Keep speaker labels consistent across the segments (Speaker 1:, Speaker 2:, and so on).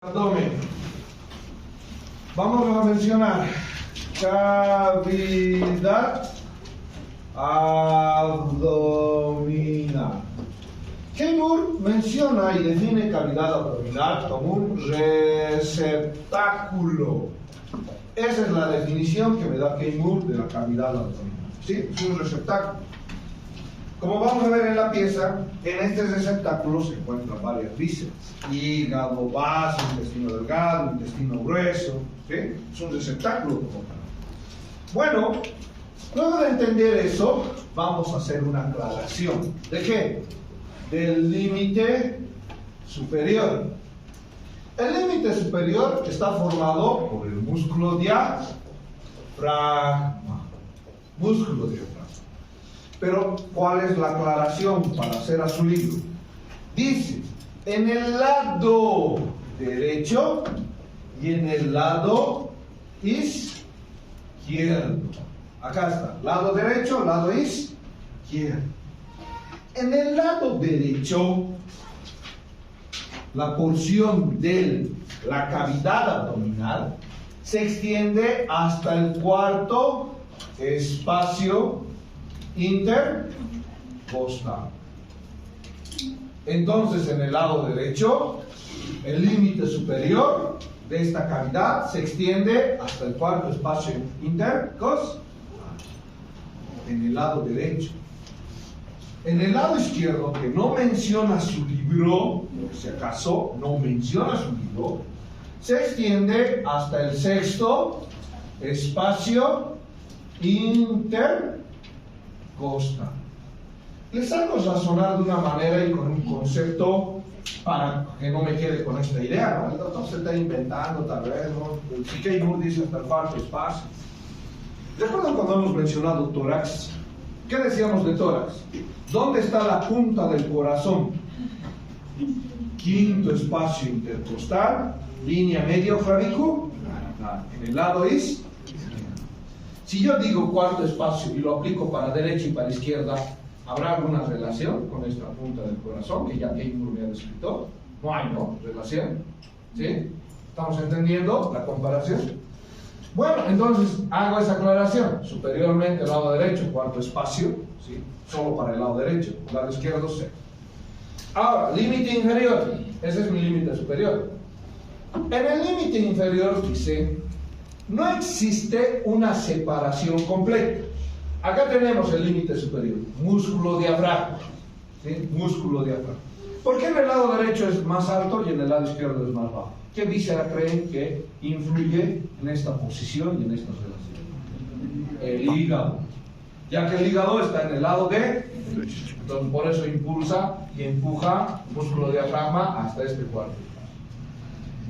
Speaker 1: Abdomen. Vamos a mencionar cavidad abdominal. Seymour menciona y define cavidad abdominal como un receptáculo. Esa es la definición que me da Seymour de la cavidad abdominal. ¿Sí? Es un receptáculo. Como vamos a ver en la pieza, en este receptáculo se encuentran varias vísceras: hígado, vaso, intestino delgado, intestino grueso. ¿Sí? Es un receptáculo como tal. Bueno, luego de entender eso, vamos a hacer una aclaración. ¿De qué? Del límite superior. El límite superior está formado por el músculo diafragma. Músculo diafragma. Pero, ¿cuál es la aclaración para hacer a su libro? Dice, en el lado derecho y en el lado izquierdo. Acá está, lado derecho, lado izquierdo. En el lado derecho, la porción de la cavidad abdominal se extiende hasta el cuarto espacio intercostal. Entonces, en el lado derecho, el límite superior de esta cavidad se extiende hasta el cuarto espacio intercostal. En el lado derecho. En el lado izquierdo, que no menciona su libro, por si acaso no menciona su libro, se extiende hasta el sexto espacio intercostal. Les hago razonar de una manera y con un concepto para que no me quede con esta idea, ¿no? El doctor se está inventando, tal vez, ¿no? El Seymour dice hasta el cuarto espacio. ¿Recuerdan cuando hemos mencionado tórax? ¿Qué decíamos de tórax? ¿Dónde está la punta del corazón? Quinto espacio intercostal, línea medio clavicular, en el lado izquierdo. Si yo digo cuarto espacio y lo aplico para derecha y para izquierda, ¿habrá alguna relación con esta punta del corazón que ya Seymour me ha descrito? No hay, ¿no? Relación. ¿Sí? ¿Estamos entendiendo la comparación? Bueno, entonces hago esa aclaración. Superiormente, el lado derecho, cuarto espacio, ¿sí? Solo para el lado derecho, el lado izquierdo, cero. Ahora, límite inferior. Ese es mi límite superior. En el límite inferior dice, no existe una separación completa. Acá tenemos el límite superior, músculo diafragma. ¿Sí? Músculo diafragma. ¿Por qué en el lado derecho es más alto y en el lado izquierdo es más bajo? ¿Qué víscera creen que influye en esta posición y en estas relaciones? El hígado. Ya que el hígado está en el lado derecho. Entonces por eso impulsa y empuja el músculo diafragma hasta este cuarto.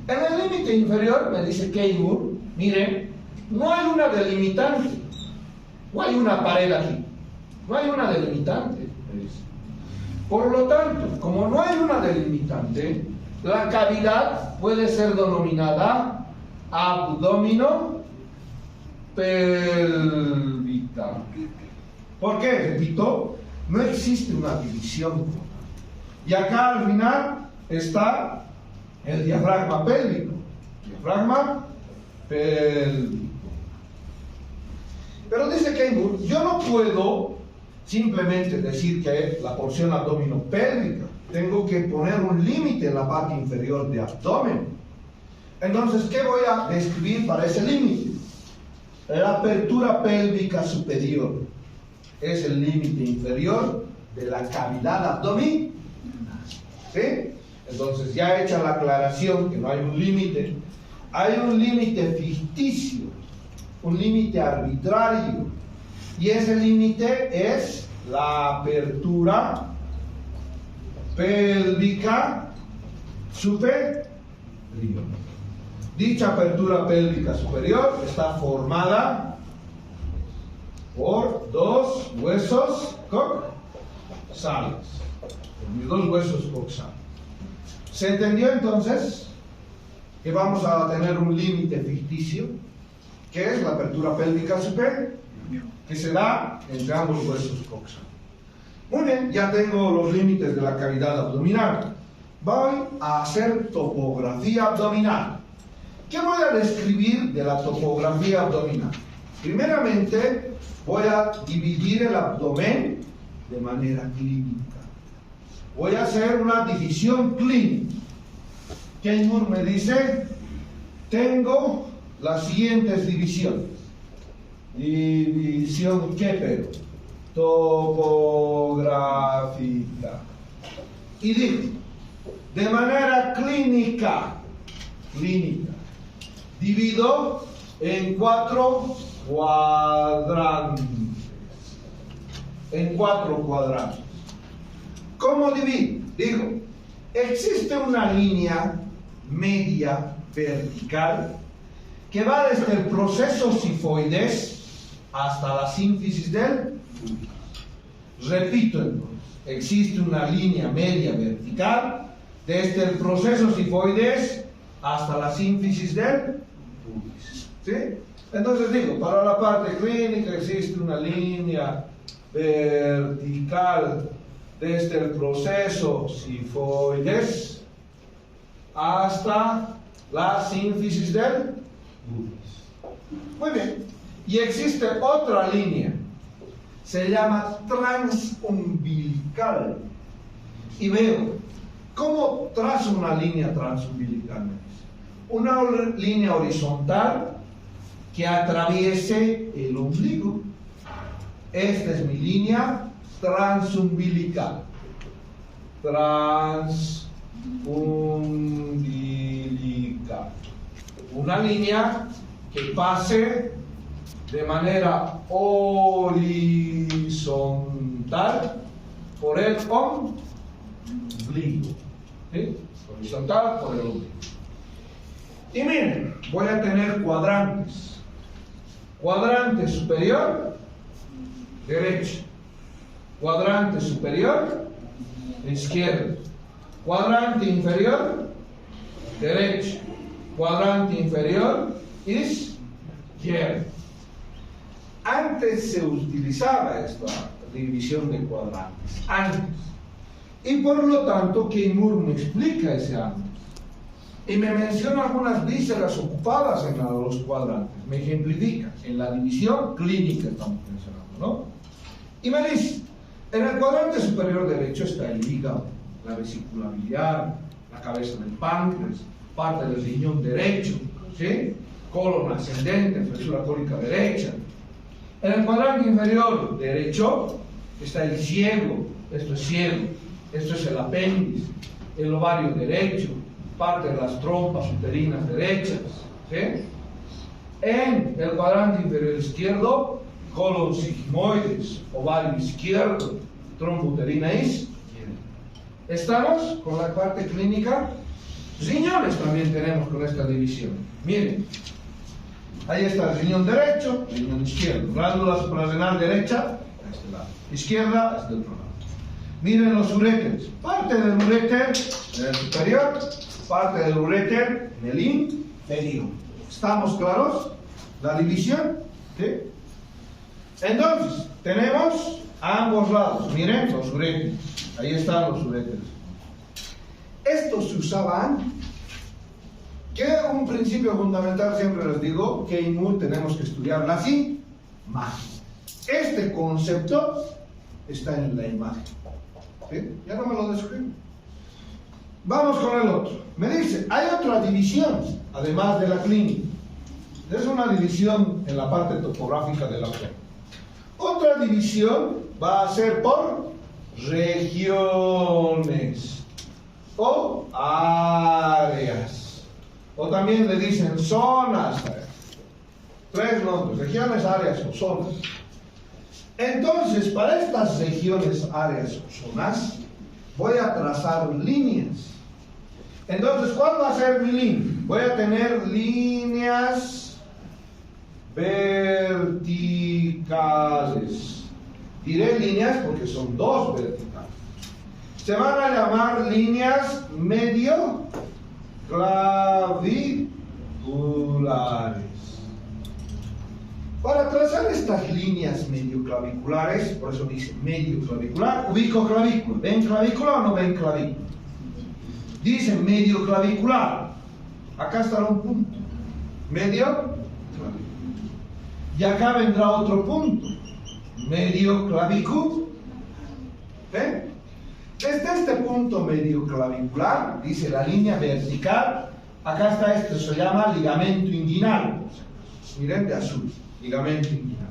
Speaker 1: En el límite inferior, me dice Seymour, miren, no hay una delimitante. No hay una pared aquí. No hay una delimitante, me dice. Por lo tanto, como no hay una delimitante, la cavidad puede ser denominada abdominopélvica. ¿Por qué? Repito, no existe una división. Y acá al final está el diafragma pélvico. Diafragma pélvico. Pero dice Seymour, yo no puedo simplemente decir que la porción abdominopélvica. Tengo que poner un límite en la parte inferior de abdomen. Entonces, ¿qué voy a describir para ese límite? La apertura pélvica superior es el límite inferior de la cavidad abdominal. ¿Sí? Entonces, ya hecha la aclaración que no hay un límite, hay un límite ficticio, un límite arbitrario, y ese límite es la apertura pélvica superior. Dicha apertura pélvica superior está formada por dos huesos coxales. Mis dos huesos coxales. ¿Se entendió entonces que vamos a tener un límite ficticio, que es la apertura pélvica superior, que se da entre ambos huesos coxales? Muy bien, ya tengo los límites de la cavidad abdominal. voy a hacer topografía abdominal. ¿Qué voy a describir de la topografía abdominal? Primeramente, voy a dividir el abdomen de manera clínica. Voy a hacer una división clínica. Keimur me dice, tengo las siguientes divisiones. División, ¿qué pero? Topográfica. Y digo, de manera clínica, divido en 4 cuadrantes. En 4 cuadrantes. ¿Cómo divido? Digo, existe una línea media vertical que va desde el proceso sifoides hasta la sínfisis del pubis. Repito entonces, existe una línea media vertical desde el proceso sifoides hasta la sínfisis del pubis. ¿Sí? Entonces digo, para la parte clínica existe una línea vertical desde el proceso sifoides hasta la sínfisis del pubis. Muy bien. Y existe otra línea, se llama transumbilical. Y veo, ¿cómo trazo una línea transumbilical? Una línea horizontal que atraviese el ombligo. Esta es mi línea transumbilical. Transumbilical. Una línea que pase de manera horizontal por el ombligo. ¿Sí? Horizontal por el ombligo. Y miren, voy a tener cuadrantes. Cuadrante superior, derecho. Cuadrante superior, izquierdo. Cuadrante inferior, derecho. Cuadrante inferior, izquierdo. Antes se utilizaba esta división de cuadrantes, antes. Y por lo tanto, Keimur me explica ese antes. Y me menciona algunas vísceras ocupadas en los cuadrantes. Me ejemplifica. En la división clínica estamos mencionando, ¿no? Y me dice, en el cuadrante superior derecho está el hígado, la vesícula biliar, la cabeza del páncreas, parte del riñón derecho, ¿sí? Colon ascendente, flexión cólica derecha. En el cuadrante inferior derecho está el ciego, esto es el apéndice, el ovario derecho, parte de las trompas uterinas derechas. ¿Sí? En el cuadrante inferior izquierdo, colon sigmoides, ovario izquierdo, trompa uterina izquierda. ¿Estamos con la parte clínica? Riñones también tenemos con esta división. Miren. Ahí está el riñón derecho, riñón izquierdo. Glándula suprarrenal derecha, a este lado. Izquierda, a este otro lado. Miren los uréteres. Parte del uréter en el superior, parte del uréter en el inferior. ¿Estamos claros? La división. ¿Sí? Entonces, tenemos a ambos lados. Miren los uréteres. Ahí están los uréteres. Estos se usaban. Que un principio fundamental, siempre les digo, que Keimur tenemos que estudiar la imagen. Este concepto está en la imagen. ¿Sí? Ya no me lo describo. Vamos con el otro. Me dice, hay otra división, además de la clínica. Es una división en la parte topográfica de la zona. Otra división va a ser por regiones o áreas. O también le dicen zonas. 3 nombres, regiones, áreas o zonas. Entonces, para estas regiones, áreas o zonas, voy a trazar líneas. Entonces, ¿cuál va a ser mi línea? Voy a tener líneas verticales. Diré líneas porque son 2 verticales. Se van a llamar líneas medio claviculares. Para trazar estas líneas medio claviculares, por eso dice medio clavicular, ubico clavícula. ¿Ven clavícula o no ven clavícula? Dice medio clavicular. Acá estará un punto. Medio clavicular. Y acá vendrá otro punto. Medio clavicular. ¿Ven? Desde este punto medio clavicular, dice la línea vertical, acá está esto, se llama ligamento inguinal. Miren de azul, ligamento inguinal.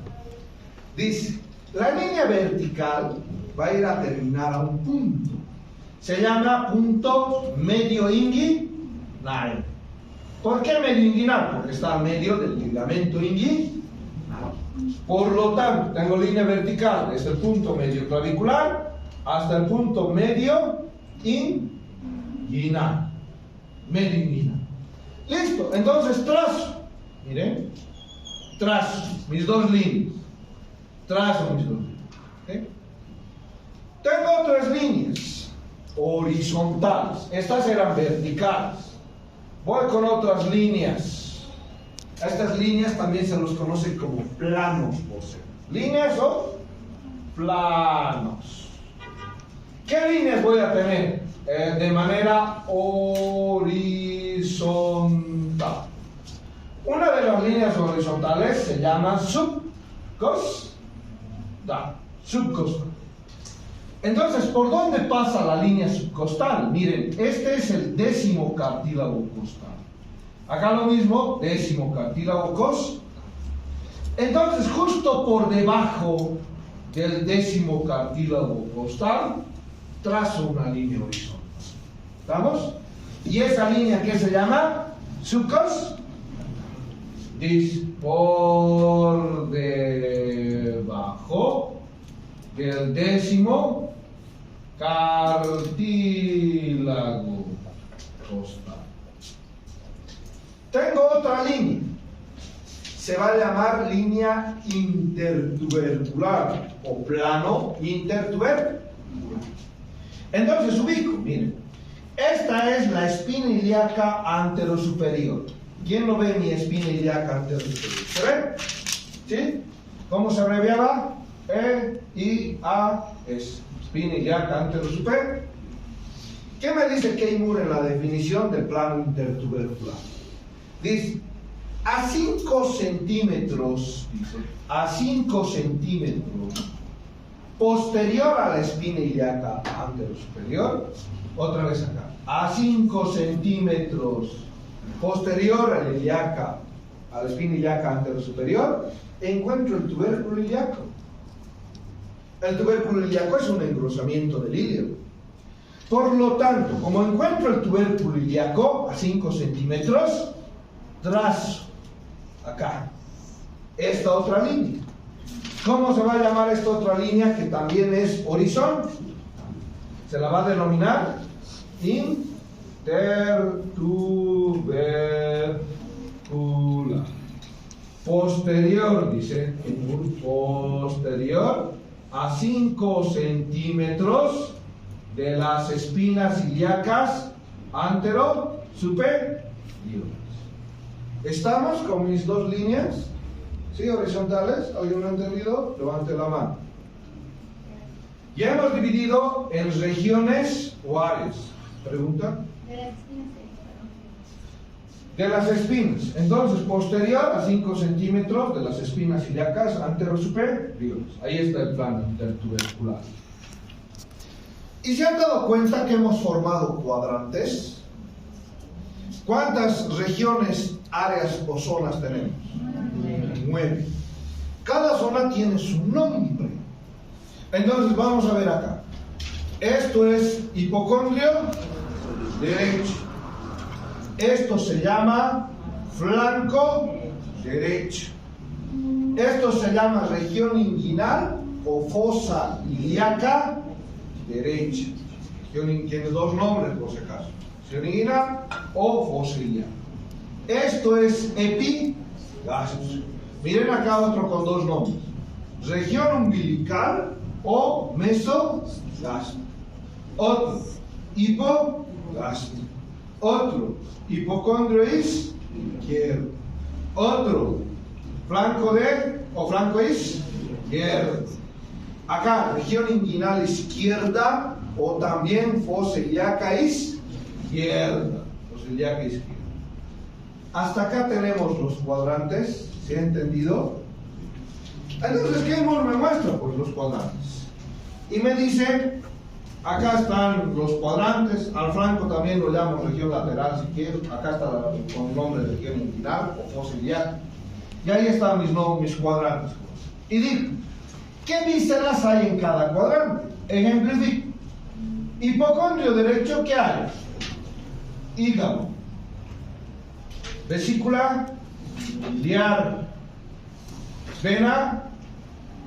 Speaker 1: Dice, la línea vertical va a ir a terminar a un punto. Se llama punto medio inguinal. ¿Por qué medio inguinal? Porque está al medio del ligamento inguinal. Por lo tanto, tengo línea vertical desde el punto medio clavicular hasta el punto medio inguinal. Medio inguinal. Listo, entonces trazo. Miren, trazo mis dos líneas. Trazo mis dos líneas. ¿Okay? Tengo otras líneas horizontales. Estas eran verticales. Voy con otras líneas. A estas líneas también se los conoce como planos. Líneas o planos. ¿Qué líneas voy a tener? De manera horizontal. Una de las líneas horizontales se llama subcostal. Subcostal. Entonces, ¿por dónde pasa la línea subcostal? Miren, este es el décimo cartílago costal. Acá lo mismo, décimo cartílago costal. Entonces, justo por debajo del décimo cartílago costal, trazo una línea horizontal. ¿Estamos? ¿Y esa línea qué se llama? Subcostal. Dice, por debajo del décimo cartílago costal. Tengo otra línea. Se va a llamar línea intertubercular o plano intertubercular. Entonces ubico, miren. Esta es la espina ilíaca anterosuperior. ¿Quién no ve mi espina ilíaca anterosuperior? ¿Se ve? ¿Sí? ¿Cómo se abreviaba? E-I-A-S. Espina ilíaca anterosuperior. ¿Qué me dice Kay Moore en la definición del plano intertubercular? Dice, a 5 centímetros, dice, a 5 centímetros posterior a la espina ilíaca anterosuperior, otra vez acá, a 5 centímetros posterior a la espina ilíaca anterosuperior, encuentro el tubérculo ilíaco. El tubérculo ilíaco es un engrosamiento del ilio. Por lo tanto, como encuentro el tubérculo ilíaco a 5 centímetros, trazo acá esta otra línea. ¿Cómo se va a llamar esta otra línea que también es horizontal? Se la va a denominar intertubercular. Posterior, dice, posterior a 5 centímetros de las espinas ilíacas anterosuperiores. ¿Estamos con mis dos líneas? ¿Sí? Horizontales. ¿Alguien lo ha entendido? Levante la mano. Ya hemos dividido en regiones o áreas. ¿Pregunta? De las espinas. Entonces, posterior a 5 centímetros de las espinas ilíacas anterosuperiores. Ahí está el plano intertubercular. ¿Y se han dado cuenta que hemos formado cuadrantes? ¿Cuántas regiones, áreas o zonas tenemos? 9. Cada zona tiene su nombre. Entonces vamos a ver acá. Esto es hipocondrio derecho. Esto se llama flanco derecho. Esto se llama región inguinal o fosa ilíaca derecha. Tiene dos nombres por si acaso. Región inguinal o fosa ilíaca. Esto es epigastro. Miren acá otro con dos nombres. Región umbilical o mesogastro. Otro, hipogastro. Otro, hipocondrio izquierdo. Otro, flanco izquierdo. Acá, región inguinal izquierda o también fosa ilíaca izquierda. izquierda, pues ilíaca izquierda. Hasta acá tenemos los cuadrantes, ¿se ha entendido? Entonces, ¿qué NUR me muestra? Pues los cuadrantes. Y me dice, acá están los cuadrantes, al flanco también lo llamo región lateral si quiero, acá está con el nombre de región inguinal o fosa ilíaca. Y ahí están mis cuadrantes. Y digo, ¿qué vísceras hay en cada cuadrante? Ejemplifico. Hipocondrio derecho, ¿qué hay? Hígado. Vesícula biliar. Vena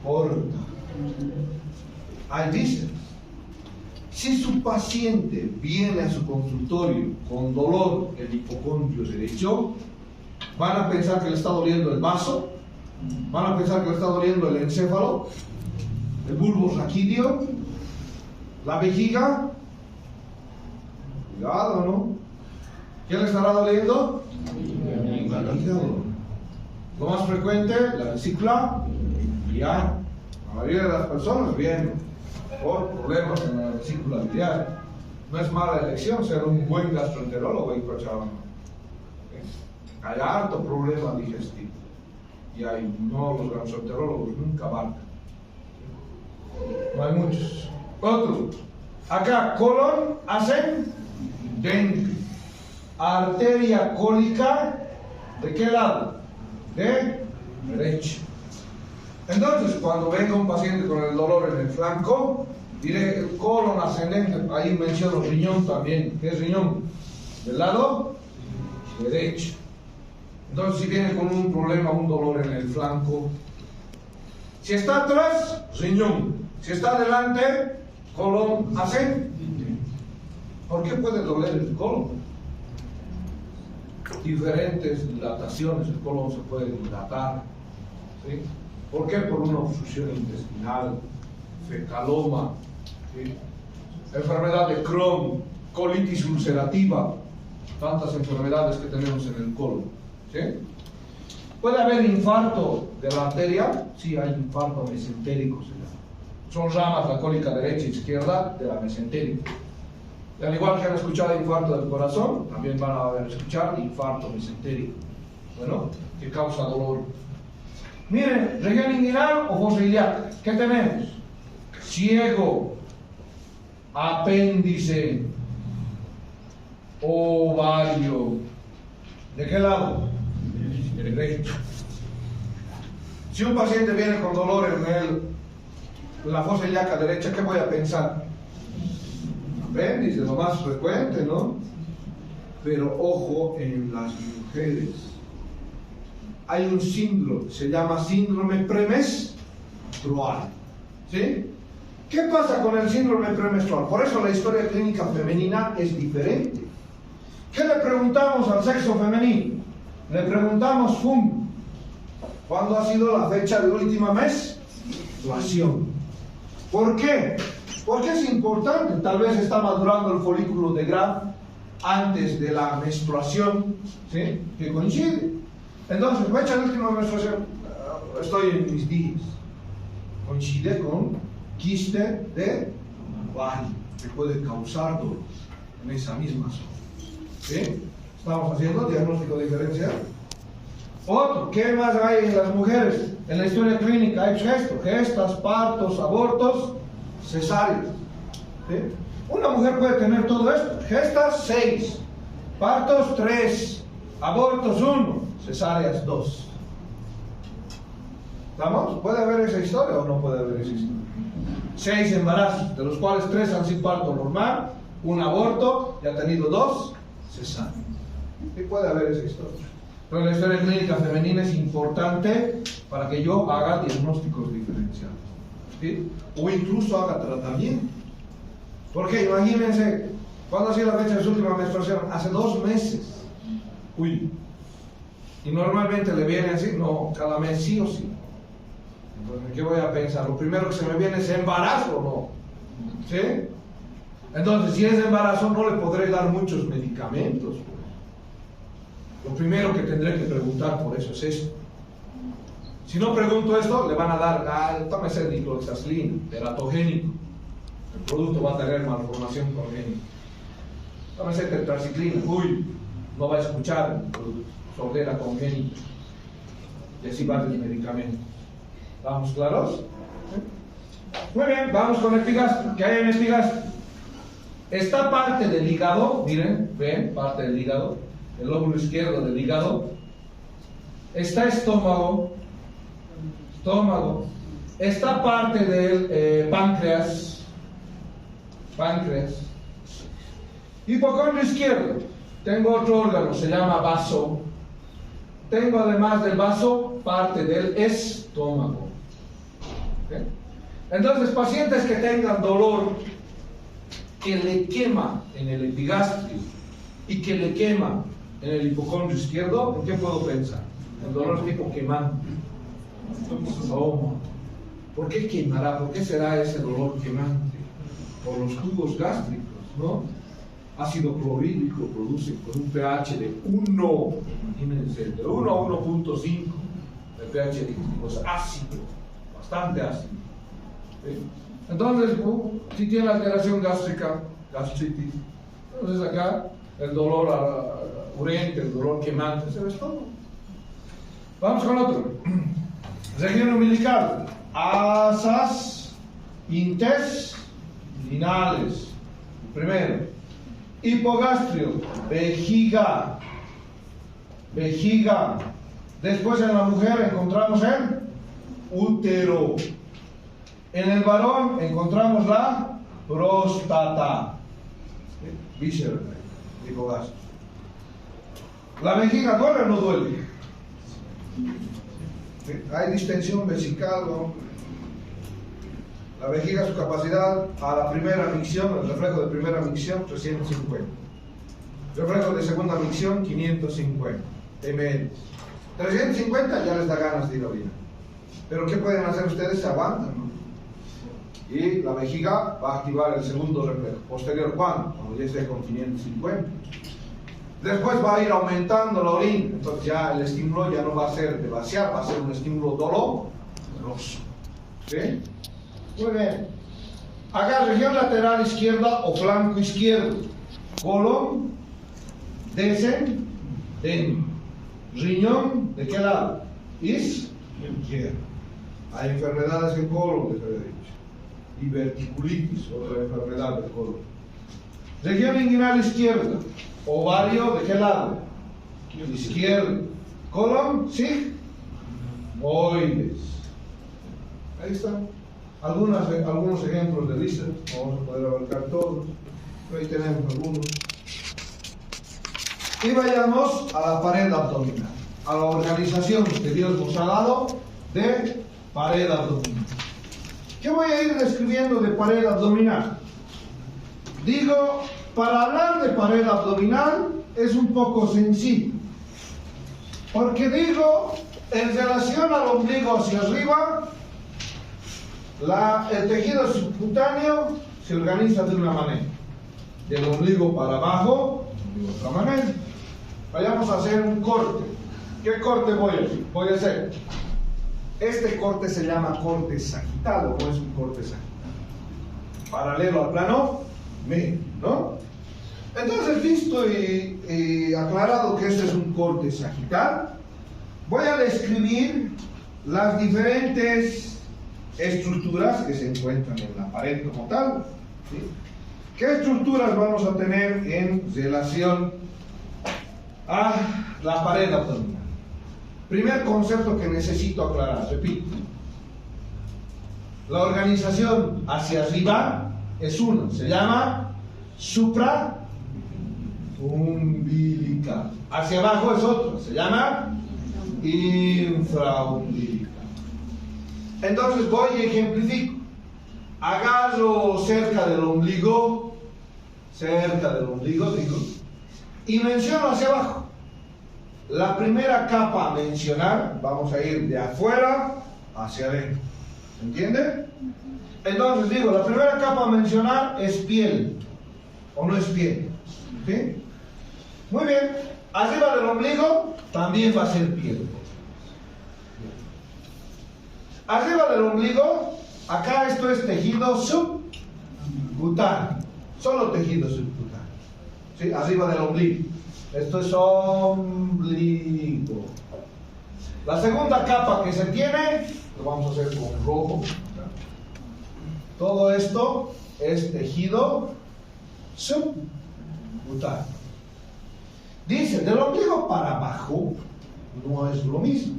Speaker 1: porta. Hay vísceras. Si su paciente viene a su consultorio con dolor en el hipocondrio derecho, van a pensar que le está doliendo el vaso, van a pensar que le está doliendo el encéfalo, el bulbo raquídeo, la vejiga. Cuidado, ¿no? ¿Qué le estará doliendo? El hígado. Lo más frecuente, la vesícula biliar. La mayoría de las personas vienen por problemas en la vesícula biliar. No es mala elección ser un buen gastroenterólogo y Cochabamba. Hay harto problema digestivo. Y los gastroenterólogos nunca abarcan. No hay muchos. Otro. Acá, colon ascendente. Arteria cólica, ¿de qué lado? De derecho. Entonces, cuando venga un paciente con el dolor en el flanco, diré el colon ascendente, ahí menciono riñón también. ¿Qué es riñón? Del lado derecho. Entonces, si viene con un problema, un dolor en el flanco, si está atrás, riñón. Si está adelante, colon ascendente. ¿Por qué puede doler el colon? Diferentes dilataciones, el colon se puede dilatar. ¿Sí? ¿Por qué? Por una obstrucción intestinal, fecaloma, ¿sí? Enfermedad de Crohn, colitis ulcerativa, tantas enfermedades que tenemos en el colon. ¿Sí? ¿Puede haber infarto de la arteria? Sí, hay infarto mesentérico. Son ramas, la cólica derecha e izquierda de la mesentérica. Y al igual que han escuchado infarto del corazón, también van a escuchar infarto mesentérico. Bueno, que causa dolor. Miren, región inguinal o fosa ilíaca. ¿Qué tenemos? Ciego, apéndice, ovario. ¿De qué lado? Derecho. Si un paciente viene con dolor en la fosa ilíaca derecha, ¿qué voy a pensar? Apéndice, lo más frecuente, ¿no? Pero ojo en las mujeres. Hay un síndrome, se llama síndrome premenstrual. ¿Sí? ¿Qué pasa con el síndrome premenstrual? Por eso la historia clínica femenina es diferente. ¿Qué le preguntamos al sexo femenino? Le preguntamos ¿cuándo ha sido la fecha de última menstruación? ¿Por qué? Porque es importante. Tal vez está madurando el folículo de Graf antes de la menstruación, ¿sí? Que coincide. Entonces, fecha de última menstruación, estoy en mis días. Coincide con quiste de ovario, que puede causar dolor en esa misma zona. ¿Sí? Estamos haciendo diagnóstico diferencial. Otro, ¿qué más hay en las mujeres? En la historia clínica hay esto: gestas, partos, abortos, cesáreas. ¿Sí? Una mujer puede tener todo esto: gestas 6, partos 3, abortos 1, cesáreas 2. ¿Estamos? ¿Puede haber esa historia o no puede haber esa historia? 6 embarazos, de los cuales 3 han sido parto normal, un aborto y ha tenido 2 cesáreas. ¿Sí puede haber esa historia? Pero la historia clínica femenina es importante para que yo haga diagnósticos diferenciales. ¿Sí? O incluso haga tratamiento. Porque imagínense, ¿cuándo ha sido la fecha de su última menstruación? Hace 2 meses. Uy. Y normalmente le viene así, no, cada mes sí o sí. Entonces, ¿qué voy a pensar? Lo primero que se me viene es embarazo o no. ¿Sí? Entonces, si es embarazo, no le podré dar muchos medicamentos. Lo primero que tendré que preguntar por eso es esto. Si no pregunto esto, le van a dar, tómese dicloxacilina, teratogénico. El producto va a tener malformación congénita. tómese tetraciclina, uy, no va a escuchar, sordera congénita, y así va el medicamento. ¿Estamos claros? Muy bien, vamos con epigastrio. ¿Qué hay en epigastrio? Esta parte del hígado, miren, ven, parte del hígado, el lóbulo izquierdo del hígado. Está estómago, esta parte del páncreas, hipocondrio izquierdo. Tengo otro órgano, se llama vaso. Tengo además del vaso parte del estómago. ¿Okay? Entonces, pacientes que tengan dolor que le quema en el epigastrio y que le quema en el hipocondrio izquierdo, ¿en qué puedo pensar? El dolor tipo quemante. Oh, ¿por qué quemará? ¿Por qué será ese dolor quemante? Por los jugos gástricos, ¿no? Ácido clorhídrico produce con un pH de 1, imagínense, de 1 a 1.5, el pH dístico es ácido, bastante ácido. ¿Sí? Entonces, si tiene alteración gástrica, gastritis, entonces acá el dolor urente, el dolor quemante, se ve todo. Vamos con otro. Región umbilical, asas intestinales. Primero, hipogastrio, vejiga. Después en la mujer encontramos el útero. En el varón encontramos la próstata. Víscera, hipogastrio. ¿La vejiga duele o no duele? Hay distensión vesical, ¿no? La vejiga, su capacidad a la primera micción, el reflejo de primera micción, 350. Reflejo de segunda micción, 550 ml. 350 ya les da ganas de ir a orinar. Pero ¿qué pueden hacer ustedes? Se aguantan, ¿no? Y la vejiga va a activar el segundo reflejo. Posterior, ¿cuándo? Cuando ya esté con 550. Después va a ir aumentando la orina, entonces ya el estímulo ya no va a ser de vaciar, va a ser un estímulo doloroso. ¿Sí? Muy bien. Acá, región lateral izquierda o flanco izquierdo. Colon, descendente. Riñón, ¿de qué lado? Izquierdo. Hay enfermedades en colon, les había dicho. Diverticulitis, otra enfermedad del colon. Región inguinal izquierda. Ovario, ¿de qué lado? Izquierdo. Colon, sigmoides. Ahí están. Algunos ejemplos de lista. Vamos a poder abarcar todos. Ahí tenemos algunos. Y vayamos a la pared abdominal. A la organización que Dios nos ha dado de pared abdominal. ¿Qué voy a ir describiendo de pared abdominal? Digo, para hablar de pared abdominal es un poco sencillo, porque digo, en relación al ombligo hacia arriba, el tejido subcutáneo se organiza de una manera, del ombligo para abajo de otra manera. Vayamos a hacer un corte. ¿Qué corte voy a hacer? Voy a hacer, este corte se llama corte sagital, o no es un corte sagital, paralelo al plano medio, ¿no? Entonces, visto y aclarado que este es un corte sagital, voy a describir las diferentes estructuras que se encuentran en la pared como tal. ¿Sí? ¿Qué estructuras vamos a tener en relación a la pared abdominal? Primer concepto que necesito aclarar, repito. La organización hacia arriba es uno, se llama supraumbilical. Hacia abajo es otro, se llama infraumbilical. Entonces voy y ejemplifico. Agarro cerca del ombligo, digo, y menciono hacia abajo. La primera capa a mencionar, vamos a ir de afuera hacia adentro. ¿Se entiende? Entonces digo, la primera capa a mencionar es piel, o no es piel. ¿Sí? Muy bien. Arriba del ombligo también va a ser piel. Arriba del ombligo, acá esto es tejido subcutáneo. Solo tejido subcutáneo. ¿sí? Arriba del ombligo. Esto es ombligo. La segunda capa que se tiene, lo vamos a hacer con rojo. Todo esto es tejido subcutáneo. Dice, del ombligo para abajo no es lo mismo.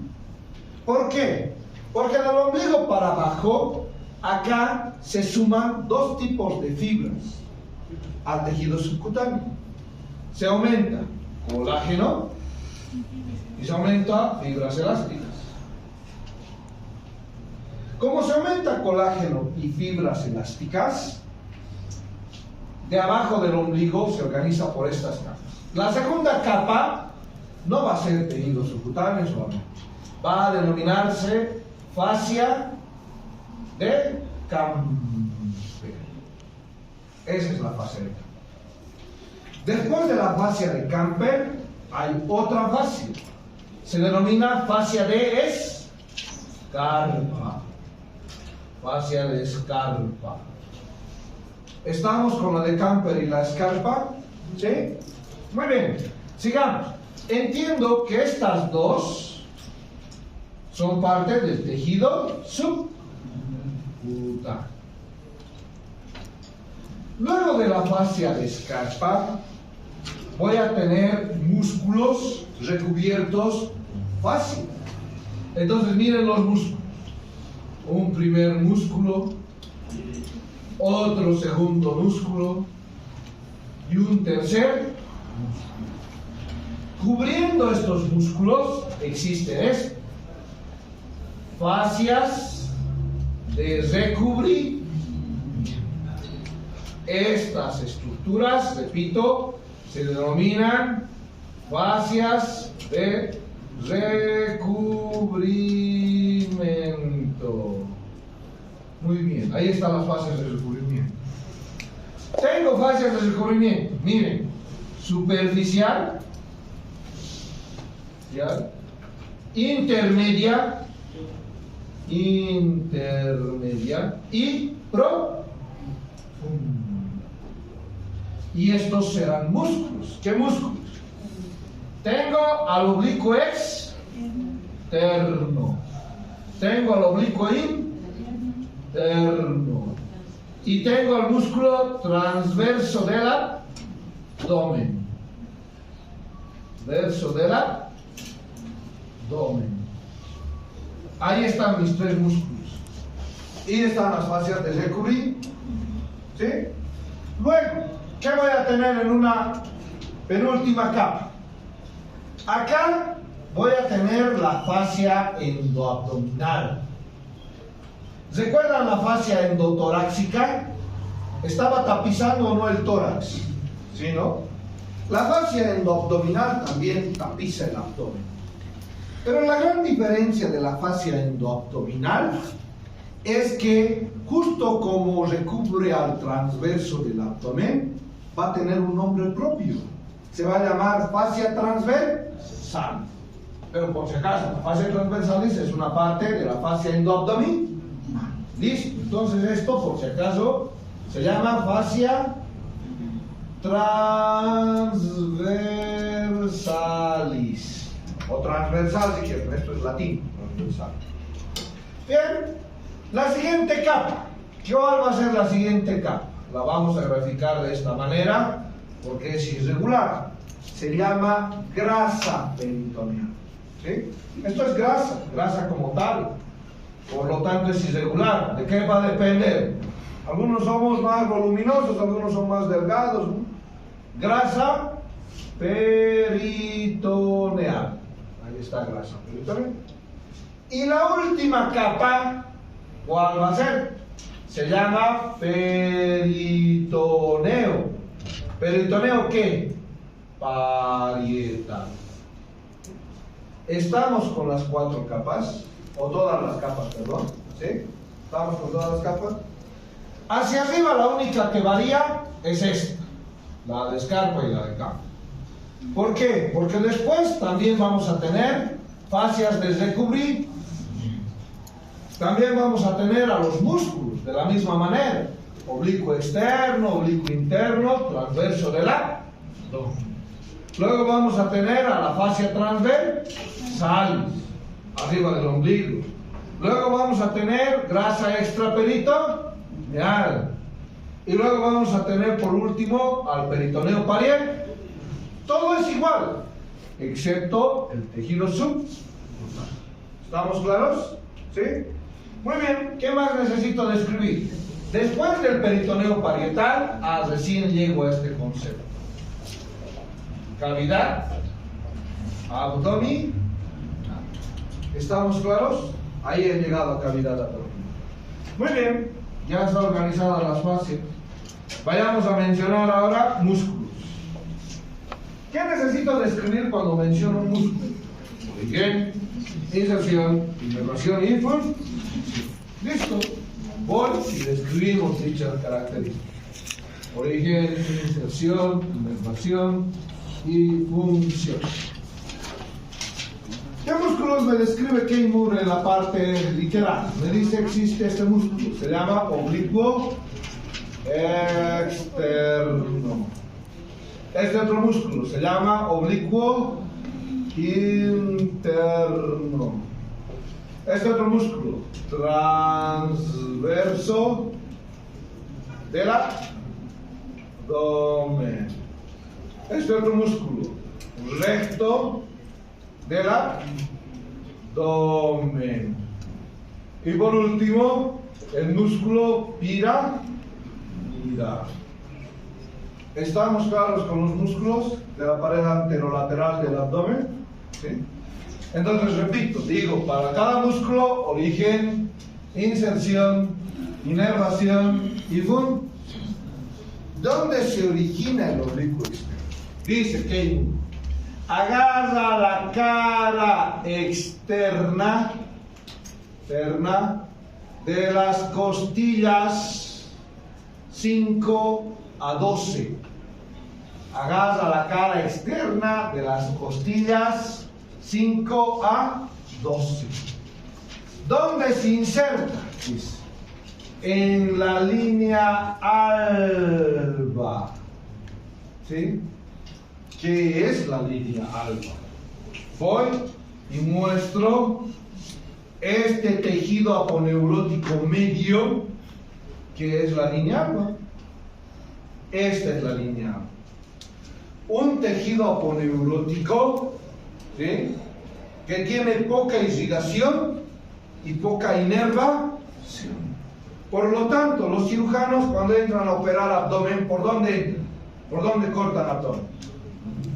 Speaker 1: ¿Por qué? Porque del ombligo para abajo, acá se suman dos tipos de fibras al tejido subcutáneo. Se aumenta colágeno y se aumenta fibras elásticas. Como se aumenta colágeno y fibras elásticas, de abajo del ombligo se organiza por estas capas. La segunda capa no va a ser tejido subcutáneo solamente, va a denominarse fascia de Camper. Esa es la fascia de Camper. Después de la fascia de Camper hay otra fascia, se denomina fascia de escarpa. Fascia de escarpa. ¿Estamos con la de Camper y la escarpa? ¿Sí? Muy bien, sigamos. Entiendo que estas dos son parte del tejido subcutáneo. Luego de la fascia de escarpa, voy a tener músculos recubiertos fascia. Entonces miren los músculos. Un primer músculo, otro segundo músculo y un tercer músculo. Cubriendo estos músculos existen fascias de recubrimiento. Estas estructuras, repito, se denominan fascias de recubrimiento. Muy bien, ahí están las fascias de recubrimiento. Tengo fascias de recubrimiento, miren, superficial, intermedia y profunda. Y estos serán músculos. ¿Qué músculos? Tengo al oblicuo externo, tengo al oblicuo interno y tengo el músculo transverso del abdomen. Verso del abdomen. Ahí están mis tres músculos. Y están las fascias de recubrimiento. ¿Sí? Luego, ¿qué voy a tener en una penúltima capa? Acá voy a tener la fascia endoabdominal. ¿Recuerdan la fascia endotorácica? Estaba tapizando o no el tórax, ¿sí, no? La fascia endoabdominal también tapiza el abdomen. Pero la gran diferencia de la fascia endoabdominal es que justo como recubre al transverso del abdomen, va a tener un nombre propio. Se va a llamar fascia transversal. Pero por si acaso, la fascia transversal es una parte de la fascia endoabdominal. ¿Listo? Entonces esto, por si acaso, se llama fascia transversalis. O transversal si quieren, esto es latín. Transversal. Bien, la siguiente capa. ¿Cuál va a ser la siguiente capa? La vamos a graficar de esta manera porque es irregular. Se llama grasa peritoneal. ¿Sí? Esto es grasa, grasa como tal. Por lo tanto es irregular. ¿De qué va a depender? Algunos somos más voluminosos, algunos son más delgados. Grasa peritoneal. Ahí está grasa peritoneal. Y la última capa, ¿cuál va a ser? Se llama peritoneo. ¿Peritoneo qué? Parietal. ¿Estamos con las cuatro capas? O todas las capas, perdón. ¿Sí? ¿Estamos con todas las capas? Hacia arriba la única que varía es esta. La de escarpa y la de Camper. ¿Por qué? Porque después también vamos a tener fascias de recubrimiento. También vamos a tener a los músculos de la misma manera. Oblicuo externo, oblicuo interno, transverso del abdomen. abdomen. Luego vamos a tener a la fascia transversal, arriba del ombligo. Luego vamos a tener grasa extraperitoneal. Y luego vamos a tener por último al peritoneo parietal. Todo es igual, excepto el tejido subcutáneo. ¿Estamos claros? ¿Sí? Muy bien, ¿qué más necesito describir? Después del peritoneo parietal, recién llego a este concepto. Cavidad abdominal. ¿Estamos claros? Ahí he llegado a cavidad abdominal. Muy bien, ya está organizada las fases. Vayamos a mencionar ahora músculos. ¿Qué necesito describir cuando menciono un músculo? Origen, inserción, inervación y función. Listo. Voy y describimos dichas características. Origen, inserción, inervación y función. ¿Qué músculos me describe Keimur en la parte literal? Me dice existe este músculo, se llama oblicuo externo. Este otro músculo se llama oblicuo interno. Este otro músculo, transverso del abdomen. Este otro músculo, recto del abdomen. Y por último, el músculo piramidal. ¿Estamos claros con los músculos de la pared anterolateral del abdomen? ¿Sí? Entonces repito, digo, para cada músculo, origen, inserción, inervación y función. ¿Dónde se origina el oblicuo externo? Dice Keimur, agarra la cara externa de las costillas 5 a 12. Agarra la cara externa de las costillas 5 a 12. ¿Dónde se inserta? Dice, en la línea alba. ¿Sí? ¿Qué es la línea alba? Voy y muestro este tejido aponeurótico medio, que es la línea alba. Esta es la línea alba. Un tejido aponeurótico, ¿sí?, que tiene poca irrigación y poca inervación. Por lo tanto, los cirujanos cuando entran a operar abdomen, ¿por dónde entran? ¿Por dónde cortan abdomen?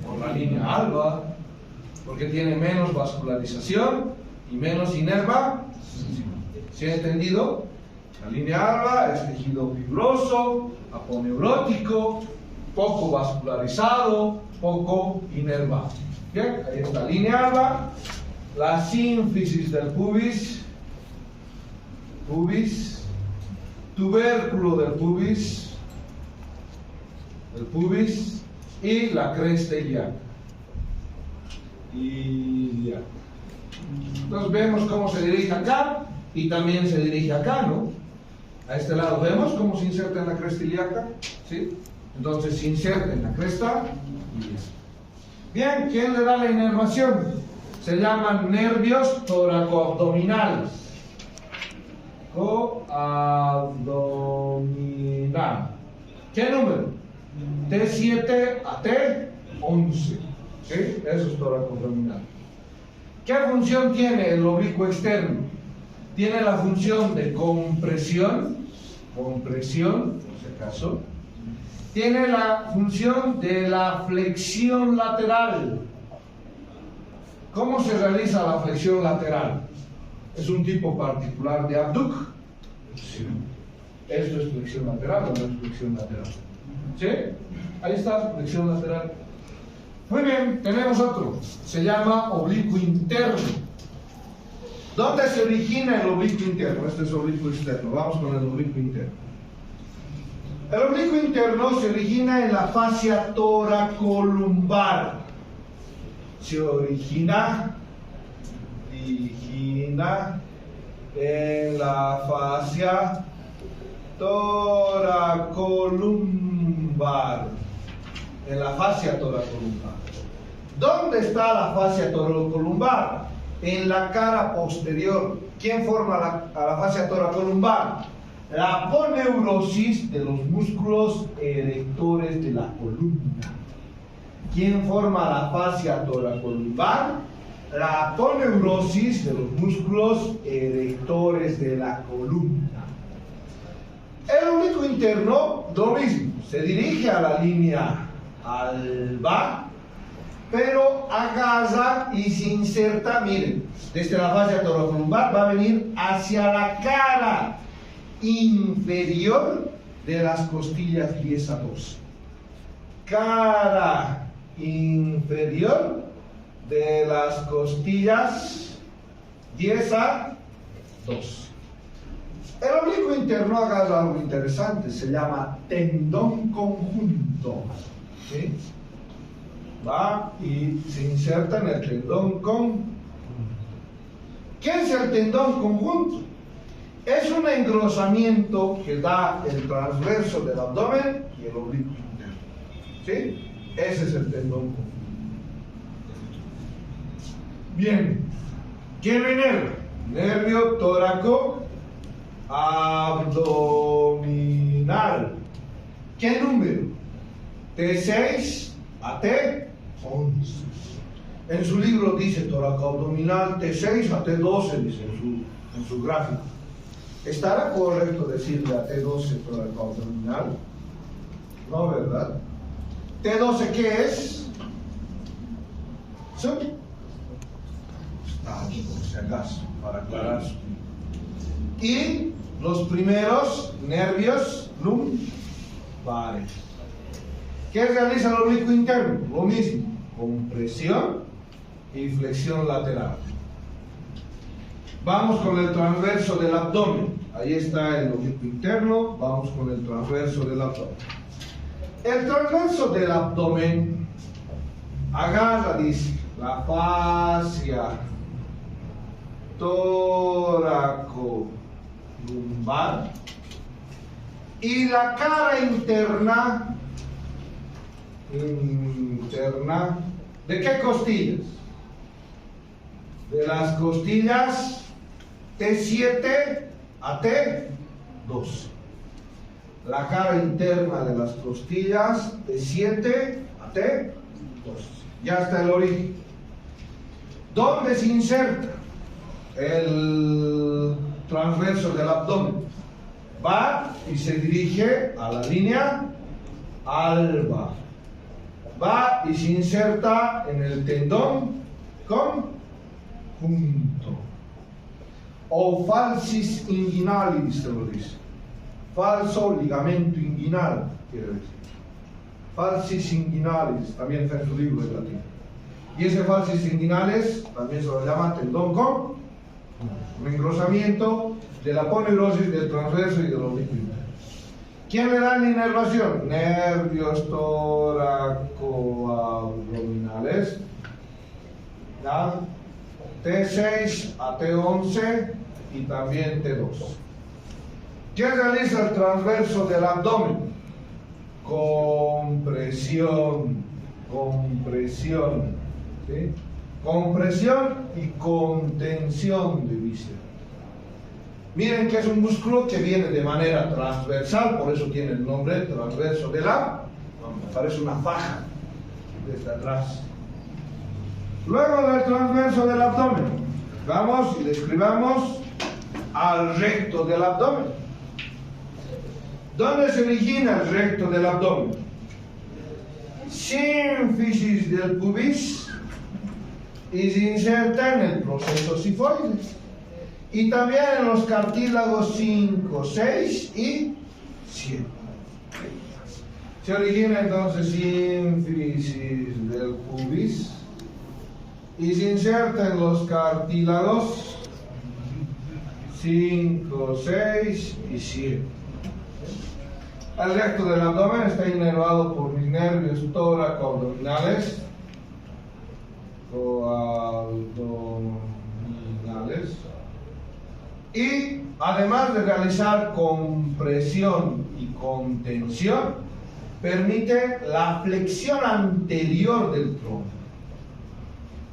Speaker 1: Por la línea alba, porque tiene menos vascularización y menos inervación. ¿Se ha entendido? La línea alba es tejido fibroso, aponeurótico, poco vascularizado, poco inervado. Bien, ahí está la línea alba, la sínfisis del pubis, tubérculo del pubis y la cresta ilíaca. Entonces vemos cómo se dirige acá y también se dirige acá, ¿no? A este lado vemos cómo se inserta en la cresta ilíaca, ¿sí? Entonces se inserta en la cresta ilíaca. Bien, ¿quién le da la inervación? Se llaman nervios toracoabdominales. Coabdominal. ¿Qué número? T7 a T11. ¿Sí? Eso es toracoabdominal. ¿Qué función tiene el oblicuo externo? Tiene la función de compresión, por si acaso. Tiene la función de la flexión lateral. ¿Cómo se realiza la flexión lateral? Es un tipo particular de abducción. Esto es flexión lateral o no es flexión lateral. ¿Sí? Ahí está, flexión lateral. Muy bien, tenemos otro. Se llama oblicuo interno. ¿Dónde se origina el oblicuo interno? Este es oblicuo externo. Vamos con el oblicuo interno. El oblicuo interno se origina en la fascia toracolumbar. Se origina en la fascia toracolumbar. en la fascia toracolumbar. ¿Dónde está la fascia toracolumbar? En la cara posterior. ¿Quién forma a la fascia toracolumbar? La aponeurosis de los músculos erectores de la columna. ¿Quién forma la fascia toracolumbar? La aponeurosis de los músculos erectores de la columna. El oblicuo interno, lo mismo, se dirige a la línea alba, pero agarra y se inserta, miren, desde la fascia toracolumbar va a venir hacia la cara inferior de las costillas 10 a 12. Cara inferior de las costillas 10 a 12. El oblicuo interno agarra algo interesante, se llama tendón conjunto. ¿Sí? Va y se inserta en el tendón conjunto. ¿Qué es el tendón conjunto? Es un engrosamiento que da el transverso del abdomen y el oblicuo interno. ¿Sí? Ese es el tendón conjunto. Bien. ¿Quién me nervio? Nervio tóraco abdominal. ¿Qué número? T6 a T11. En su libro dice tóraco abdominal T6 a T12, dice en su gráfico. ¿Estará correcto decirle a T12 tóraco abdominal? No, ¿verdad? ¿T12 qué es? ¿Sí? Está aquí, por si acaso, para aclarar su... Y los primeros nervios lumbares. ¿Qué realiza el oblicuo interno? Lo mismo, compresión y flexión lateral. Vamos con el transverso del abdomen. Ahí está el oblicuo interno. Vamos con el transverso del abdomen. El transverso del abdomen agarra, dice, la fascia toracolumbar y la cara interna. ¿De qué costillas? De las costillas T7 a T12. La cara interna de las costillas T7 a T12. Ya está el origen. ¿Dónde se inserta el transverso del abdomen? Va y se dirige a la línea alba. Va y se inserta en el tendón conjunto o falsis inguinalis, se lo dice. Falso ligamento inguinal, quiere decir. Falsis inguinalis, también está en su libro de latín. Y ese falsis inguinalis también se lo llama tendón conjunto. Un engrosamiento de la aponeurosis del transverso y del oblicuo interno. ¿Quién le da la inervación? Nervios toracoabdominales. ¿Ya? T6 a T11 y también T2. ¿Qué realiza el transverso del abdomen? Compresión. ¿Sí? Compresión y contención de vísceras. Miren que es un músculo que viene de manera transversal, por eso tiene el nombre transverso de la... Parece una faja desde atrás. Luego del transverso del abdomen, vamos y describamos al recto del abdomen. ¿Dónde se origina el recto del abdomen? Sínfisis del pubis y se inserta en el proceso sifoides. Y también en los cartílagos 5, 6 y 7. Se origina entonces sínfisis del pubis y se inserta en los cartílagos 5, 6 y 7. El recto del abdomen está inervado por mis nervios tóraco-abdominales. Y además de realizar compresión y contención, permite la flexión anterior del tronco.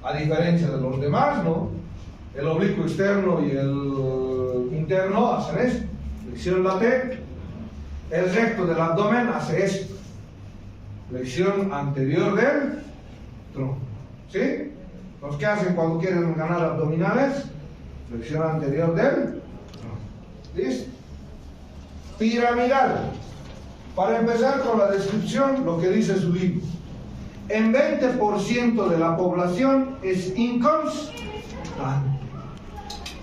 Speaker 1: A diferencia de los demás, ¿no? El oblicuo externo y el interno hacen esto, flexión lateral. El recto del abdomen hace esto, flexión anterior del tronco. ¿Sí? Los que hacen cuando quieren ganar abdominales, flexión anterior del tronco. ¿Listo? Piramidal. Para empezar con la descripción, lo que dice su libro. En 20% de la población es inconstante.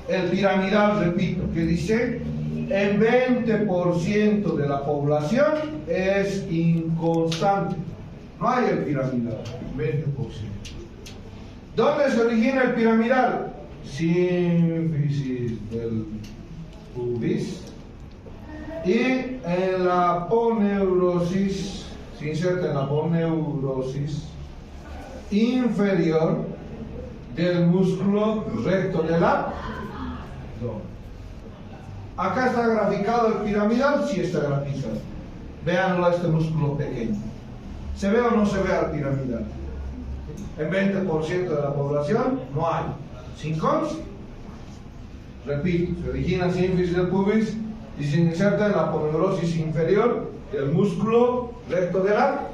Speaker 1: El piramidal, repito, que dice, en 20% de la población es inconstante. No hay el piramidal, 20%. ¿Dónde se origina el piramidal? Sínfisis del pubis. Y en la aponeurosis, se inserta en la aponeurosis inferior del músculo recto del abdomen. Acá está graficado el piramidal, sí está graficado. Véanlo a este músculo pequeño. ¿Se ve o no se ve al piramidal? En 20% de la población no hay. Sin cons, repito, se origina sínfisis del pubis y se inserta en la aponeurosis inferior del músculo recto del abdomen.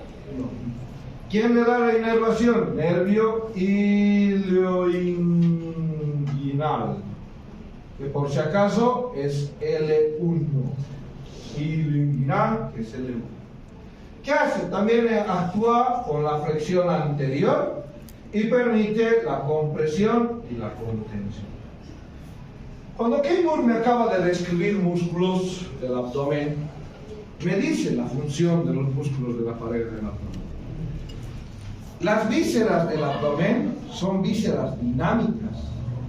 Speaker 1: ¿Quién le da la inervación? Nervio ilioinguinal, que por si acaso es L1. Ilioinguinal, que es L1. ¿Qué hace? También actúa con la flexión anterior y permite la compresión y la contención. Cuando Keimur me acaba de describir músculos del abdomen, me dice la función de los músculos de la pared del abdomen. Las vísceras del abdomen son vísceras dinámicas,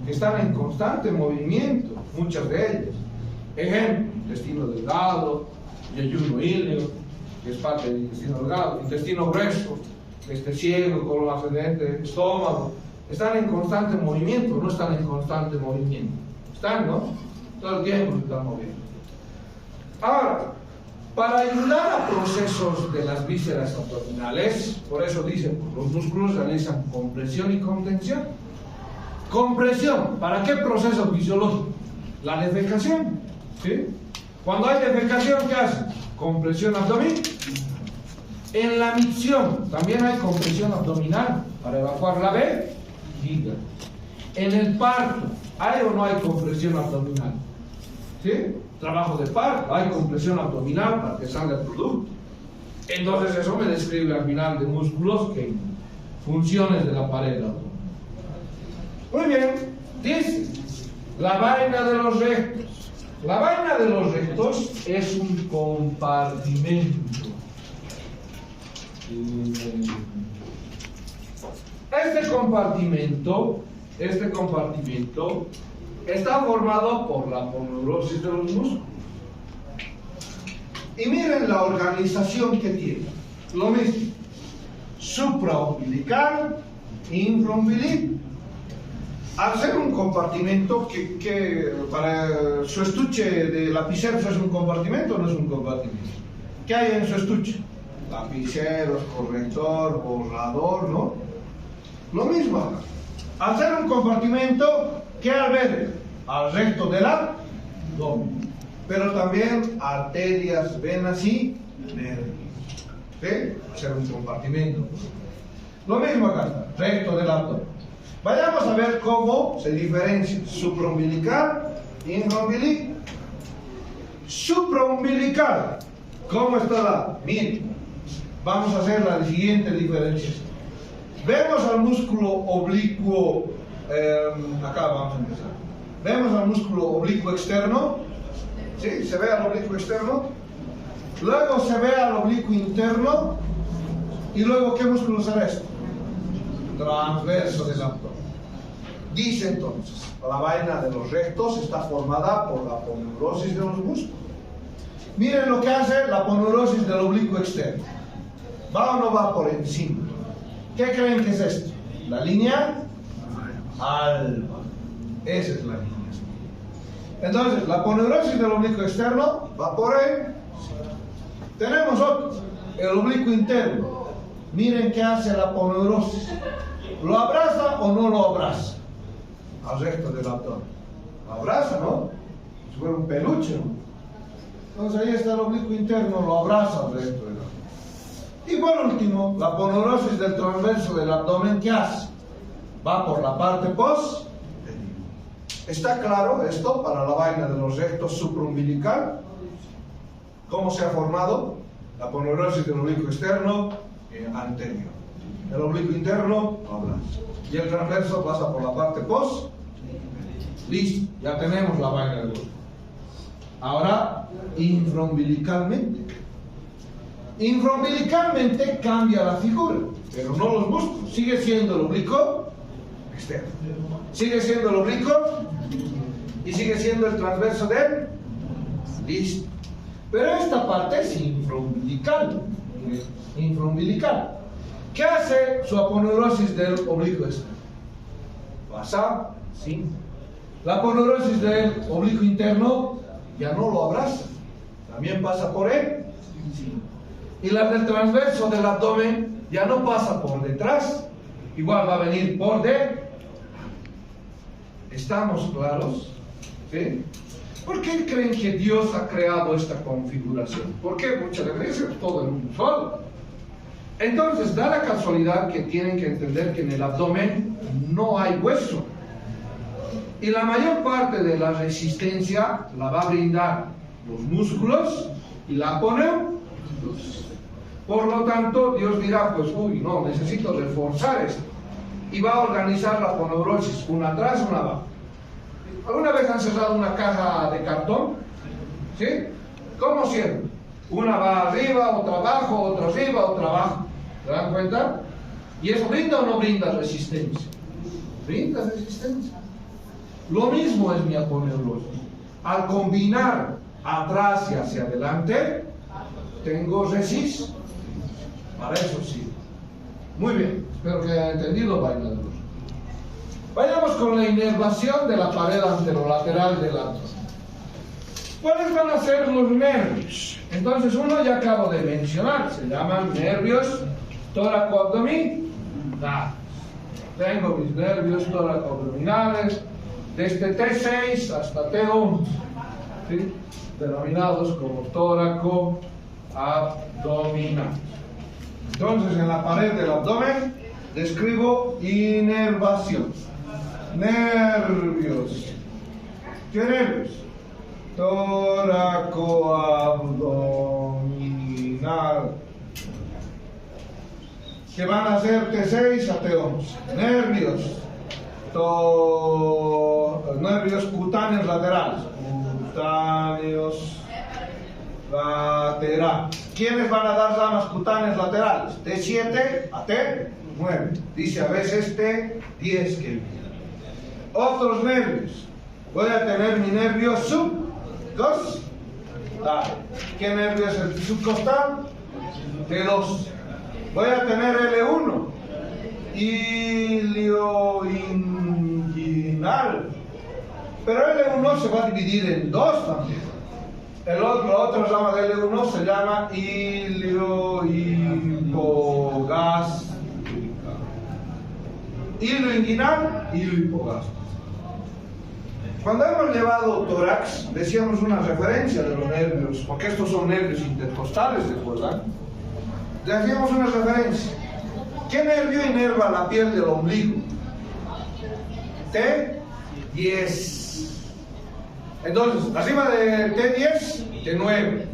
Speaker 1: que están en constante movimiento, muchas de ellas. Ejemplo, intestino delgado, yeyuno íleo, que es parte del intestino delgado, intestino grueso, ciego, colon ascendente, estómago. Están en constante movimiento, no están en constante movimiento. Están, ¿no? Todo el tiempo se están moviendo. Ahora, para ayudar a procesos de las vísceras abdominales, por eso dicen, los músculos realizan compresión y contención. Compresión, ¿para qué proceso fisiológico? La defecación, ¿sí? Cuando hay defecación, ¿qué hace? Compresión abdominal. En la micción también hay compresión abdominal para evacuar la vejiga. En el parto, ¿hay o no hay compresión abdominal? ¿Sí? Trabajo de parto, hay compresión abdominal para que salga el producto. Entonces eso me describe al final de músculos que funciones de la pared abdominal. Muy bien, dice la vaina de los rectos. La vaina de los rectos es un compartimento. Este compartimento está formado por la aponeurosis de los músculos. Y miren la organización que tiene. Lo mismo. Supraumbilical, infraumbilical. Al ser un compartimento que para su estuche de lapiceros es un compartimento o no es un compartimento. ¿Qué hay en su estuche? Lapiceros, corrector, borrador, ¿no? Lo mismo acá. Al ser un compartimento, ¿qué alberga? Al recto del abdomen, pero también arterias, venas y nervios. ¿Sí? Al ser un compartimento. Lo mismo acá, recto del abdomen. Vayamos a ver cómo se diferencia supraumbilical e infraumbilical. Supraumbilical, ¿cómo está la? Miren, vamos a hacer la siguiente diferenciación. Vemos al músculo oblicuo, acá vamos a empezar. Vemos al músculo oblicuo externo, ¿sí? Se ve al oblicuo externo. Luego se ve al oblicuo interno. Y luego, ¿qué músculo será esto? Transverso del abdomen. Dice entonces, la vaina de los rectos está formada por la aponeurosis de los músculos. Miren lo que hace la aponeurosis del oblicuo externo. ¿Va o no va por encima? ¿Qué creen que es esto? La línea alba. Esa es la línea. Entonces, la aponeurosis del oblicuo externo va por ahí. Tenemos otro. el oblicuo interno. Miren qué hace la aponeurosis. ¿Lo abraza o no lo abraza? Al recto del abdomen. Lo abraza, ¿no? Si fuera un peluche, ¿no? Entonces ahí está el oblicuo interno, lo abraza al recto del abdomen. Y por último, la aponeurosis del transverso del abdomen, ¿qué hace? Va por la parte post. ¿Está claro esto para la vaina de los rectos supraumbilical? ¿Cómo se ha formado? La aponeurosis del oblicuo externo anterior. El oblicuo interno abraza. Y el transverso pasa por la parte post. Listo, ya tenemos la vaina del oblicuo. Ahora, infraumbilicalmente. Infraumbilicalmente cambia la figura, pero no los músculos. Sigue siendo el oblicuo externo. Sigue siendo el oblicuo y sigue siendo el transverso del. Listo. Pero esta parte es infraumbilical. Infraumbilical. ¿Qué hace su aponeurosis del oblicuo externo? Pasa, sí. La aponeurosis del oblicuo interno ya no lo abraza. También pasa por él. Sí. Y la del transverso del abdomen ya no pasa por detrás. Igual va a venir por de. ¿Estamos claros? ¿Sí? ¿Por qué creen que Dios ha creado esta configuración? ¿Por qué? Muchas veces todo en un solo. Entonces, da la casualidad que tienen que entender que en el abdomen no hay hueso. Y la mayor parte de la resistencia la va a brindar los músculos y la aponeurosis. Por lo tanto, Dios dirá, pues, no, necesito reforzar esto. Y va a organizar la aponeurosis, una atrás, una abajo. ¿Alguna vez han cerrado una caja de cartón? ¿Sí? ¿Cómo cierran? Una va arriba, otra abajo, otra arriba, otra abajo. ¿Se dan cuenta? ¿Y eso brinda o no brinda resistencia? Brinda resistencia. Lo mismo es mi aponeurosis. Al combinar atrás y hacia adelante, tengo resistencia. Para eso sí. Muy bien, espero que hayan entendido, bailadores. Vayamos con la inervación de la pared anterolateral del abdomen. ¿Cuáles van a ser los nervios? Entonces, uno ya acabo de mencionar, se llaman nervios tóraco-abdominales. Tengo mis nervios tóraco-abdominales desde T6 hasta T11, ¿sí? Denominados como tóraco-abdominal. Entonces, en la pared del abdomen describo inervación. Nervios. ¿Qué nervios? Tóraco-abdominal. Que van a ser T6 a T11. Nervios. Nervios cutáneos laterales. Cutáneos laterales. ¿Quiénes van a dar ramas cutáneas laterales? T7 a T9. Dice a veces T10 que viene. Otros nervios. Voy a tener mi nervio subcostal. ¿Qué nervio es el subcostal? T2. Voy a tener L1. Ilioinguinal. Pero L1 se va a dividir en dos también. La otra rama de L1 se llama iliohipogástrica. Ilioinguinal, iliohipogástrica. Cuando hemos llevado tórax, decíamos una referencia de los nervios, porque estos son nervios intercostales, ¿recuerdan? Decíamos una referencia. ¿Qué nervio inerva la piel del ombligo? T10. Entonces, arriba de T10, T9.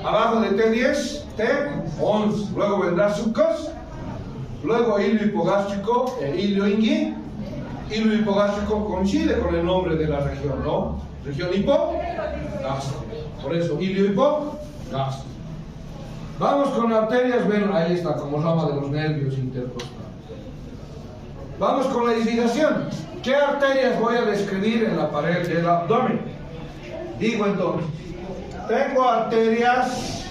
Speaker 1: Abajo de T10, T11. Luego vendrá subcos. Luego hilo hipogástrico, hilo hipogástrico coincide con el nombre de la región, ¿no? Región hipogástrica. Por eso, hilo hipogástrico. Vamos con arterias, ven, ahí está, como rama de los nervios intercostales. Vamos con la irrigación. ¿Qué arterias voy a describir en la pared del abdomen? Digo entonces, tengo arterias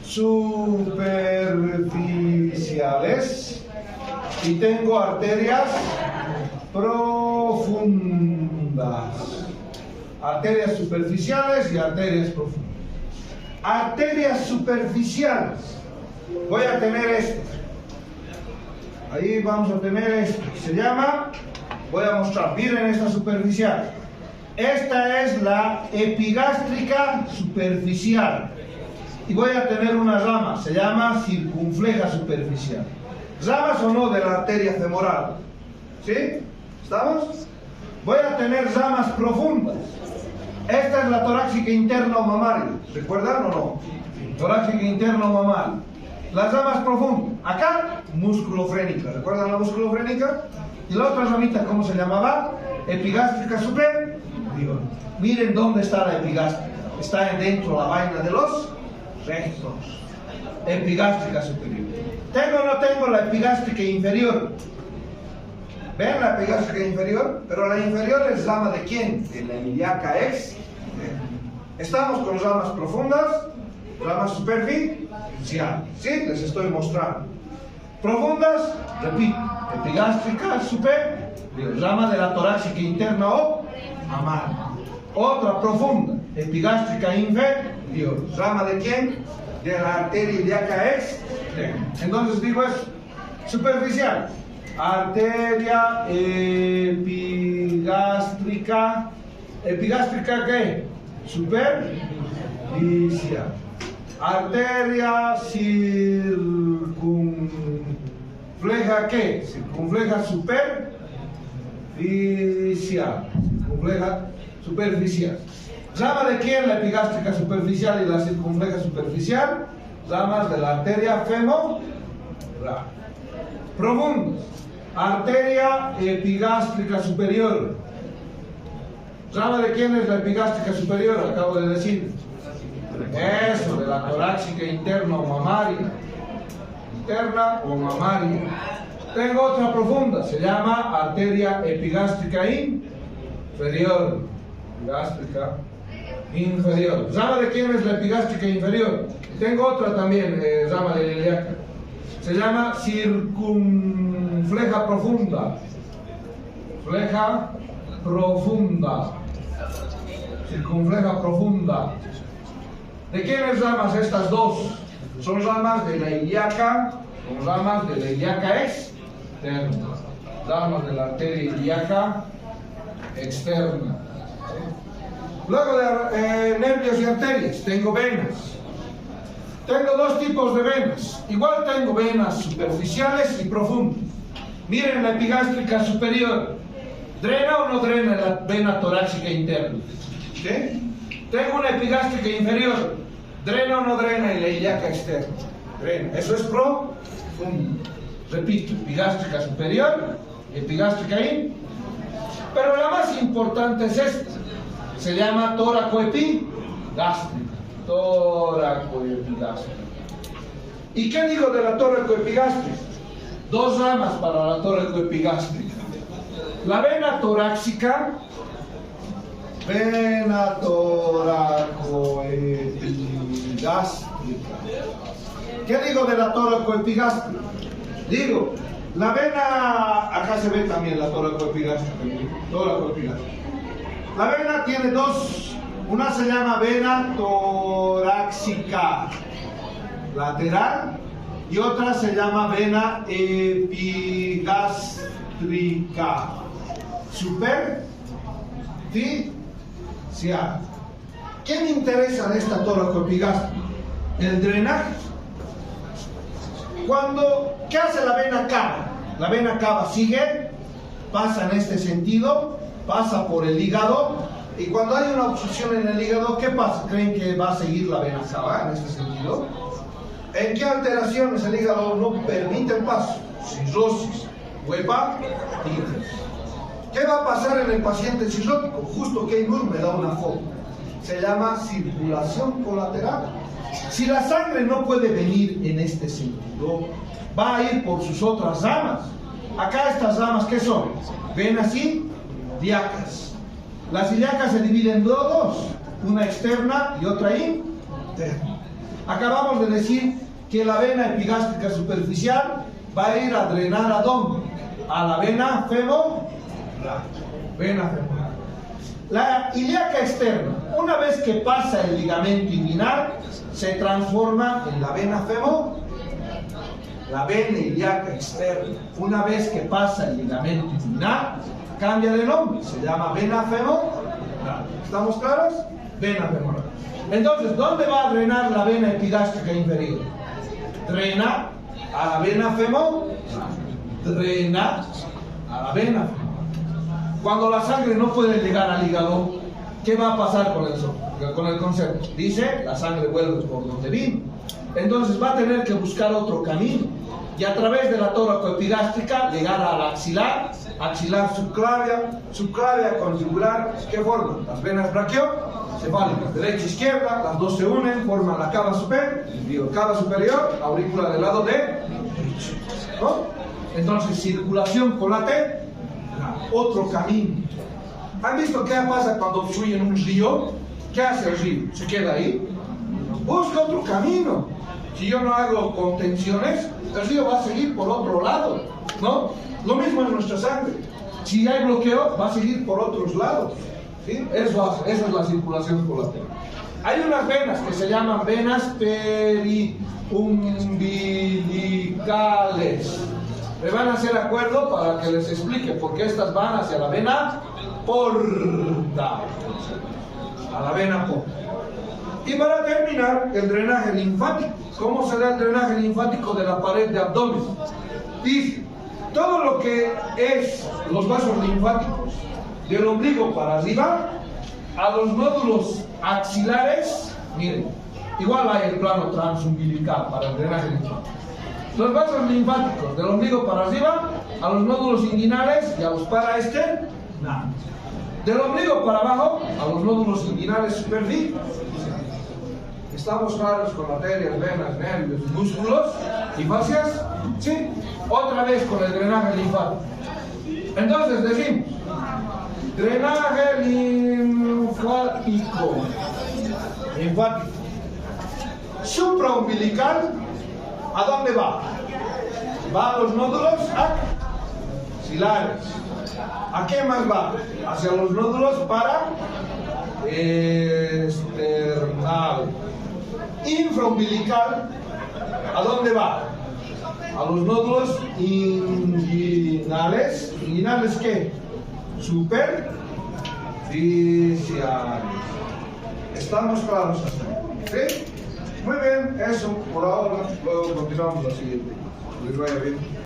Speaker 1: superficiales y tengo arterias profundas. Arterias superficiales y arterias profundas. Arterias superficiales. voy a tener esto. Ahí vamos a tener esto. Se llama, voy a mostrar, miren esta superficial. Esta es la epigástrica superficial. Y voy a tener una rama, se llama circunfleja superficial. ¿Ramas o no de la arteria femoral? ¿Sí? ¿Estamos? Voy a tener ramas profundas. Esta es la torácica interna o mamaria. ¿Recuerdan o no? Torácica interna o mamaria. Las ramas profundas. Acá, musculofrénica. ¿Recuerdan la musculofrénica? Y la otra ramita, ¿cómo se llamaba? Epigástrica superior. Miren dónde está la epigástrica. Está dentro de la vaina de los rectos. Epigástrica superior. ¿Tengo o no tengo la epigástrica inferior? ¿Ven la epigástrica inferior? Pero la inferior es rama de ¿quién? De la ilíaca externa. Estamos con ramas profundas, ramas superficiales. ¿Sí? Les estoy mostrando. Profundas, repito, epigástrica superior, rama de la torácica interna o mamaria. Otra profunda, epigástrica inferior, rama de ¿quién? De la arteria ilíaca externa. Entonces digo eso, superficial, arteria epigástrica. ¿Epigástrica qué? Superficial. Arteria circunfleja ¿qué? Circunfleja superficial. Circunfleja superficial. ¿Rama de quién? La epigástrica superficial y la circunfleja superficial. Ramas de la arteria femoral. Profundos. Arteria epigástrica superior. ¿Rama de quién es la epigástrica superior? Acabo de decir. Eso, de la torácica interna o mamaria. Interna o mamaria. Tengo otra profunda, se llama arteria epigástrica inferior. Epigástrica inferior. ¿Rama de quién es la epigástrica inferior? Tengo otra también, rama de la ilíaca. Se llama circunfleja profunda. Fleja profunda. Circunfleja profunda. ¿De quiénes ramas estas dos? Son ramas de la ilíaca, son ramas de la ilíaca externa. Ramas de la arteria ilíaca externa. Luego de nervios y arterias, tengo venas. Tengo dos tipos de venas. Igual tengo venas superficiales y profundas. Miren la epigástrica superior. ¿Drena o no drena la vena torácica interna? ¿Sí? Tengo una epigástrica inferior. ¿Drena o no drena en la ilíaca externa? Drena. Eso es profundo. Repito, epigástrica superior, epigástrica inferior. Pero la más importante es esta. Se llama tóracoepigástrica. Tóracoepigástrica. ¿Y qué digo de la tóracoepigástrica? Dos ramas para la tóracoepigástrica. La vena torácica. Vena toracoepigástrica. ¿Qué digo de la toracoepigástrica? Digo, la vena, acá se ve también la toracoepigástrica. La vena tiene dos. Una se llama vena torácica lateral y otra se llama vena epigástrica superficial. ¿Qué me interesa de esta tóracoepigástrica? El drenaje. ¿Qué hace la vena cava? La vena cava sigue, pasa en este sentido, pasa por el hígado, y cuando hay una obstrucción en el hígado, ¿qué pasa? ¿Creen que va a seguir la vena cava en este sentido? ¿En qué alteraciones el hígado no permite el paso? Cirrosis o hepatitis. ¿Qué va a pasar en el paciente cirrótico? Justo que me da una foto. Se llama circulación colateral. Si la sangre no puede venir en este sentido, va a ir por sus otras ramas. Acá estas ramas, ¿qué son? Venas ilíacas. Las ilíacas se dividen en dos, una externa y otra interna. Acabamos de decir que la vena epigástrica superficial va a ir a drenar ¿a dónde? A la vena femoral. Vena femoral. La ilíaca externa, una vez que pasa el ligamento inguinal, se transforma en la vena femoral. la vena ilíaca externa, una vez que pasa el ligamento inguinal, cambia de nombre, se llama vena femoral. ¿Estamos claros? Vena femoral. Entonces, ¿dónde va a drenar la vena epigástrica inferior? Drena a la vena femoral. Drena a la vena femoral. Cuando la sangre no puede llegar al hígado, ¿qué va a pasar con el concepto? Dice, la sangre vuelve por donde vino. Entonces va a tener que buscar otro camino. Y a través de la tóracoepigástrica llegar a la axilar, axilar subclavia, subclavia conjugular. ¿Qué forman? Las venas brachiocefálicas, derecha e izquierda, las dos se unen, forman la cava superior, aurícula del lado derecho, ¿no? Entonces, circulación colateral, otro camino. ¿Han visto qué pasa cuando fluye en un río? ¿Qué hace el río? ¿Se queda ahí? Busca otro camino. Si yo no hago contenciones, el río va a seguir por otro lado, ¿no? Lo mismo en nuestra sangre. Si hay bloqueo, va a seguir por otros lados, ¿sí? Eso es la circulación colateral. Hay unas venas que se llaman venas periumbilicales. Me van a hacer acuerdo para que les explique, porque estas van hacia la vena porta, a la vena porta. Y para terminar, el drenaje linfático. ¿Cómo se da el drenaje linfático de la pared de abdomen? Dice, todo lo que es los vasos linfáticos del ombligo para arriba, a los nódulos axilares, miren, igual hay el plano transumbilical para el drenaje linfático. Los vasos linfáticos del ombligo para arriba, a los nódulos inguinales y a los paraesternales. Del ombligo para abajo, a los nódulos inguinales superficiales. ¿Estamos claros con arterias, venas, nervios, músculos y fascias? Sí. Otra vez con el drenaje linfático. Entonces decimos, drenaje linfático. Supraumbilical, ¿a dónde va? Va a los nódulos axilares. ¿A qué más va? Hacia los nódulos paraesternal. Infraumbilical, ¿a dónde va? A los nódulos inguinales. ¿Inguinales qué? Superficiales. ¿Estamos claros hasta ahí? ¿Sí? Muy bien, eso por ahora. Luego continuamos la siguiente. Les vaya bien.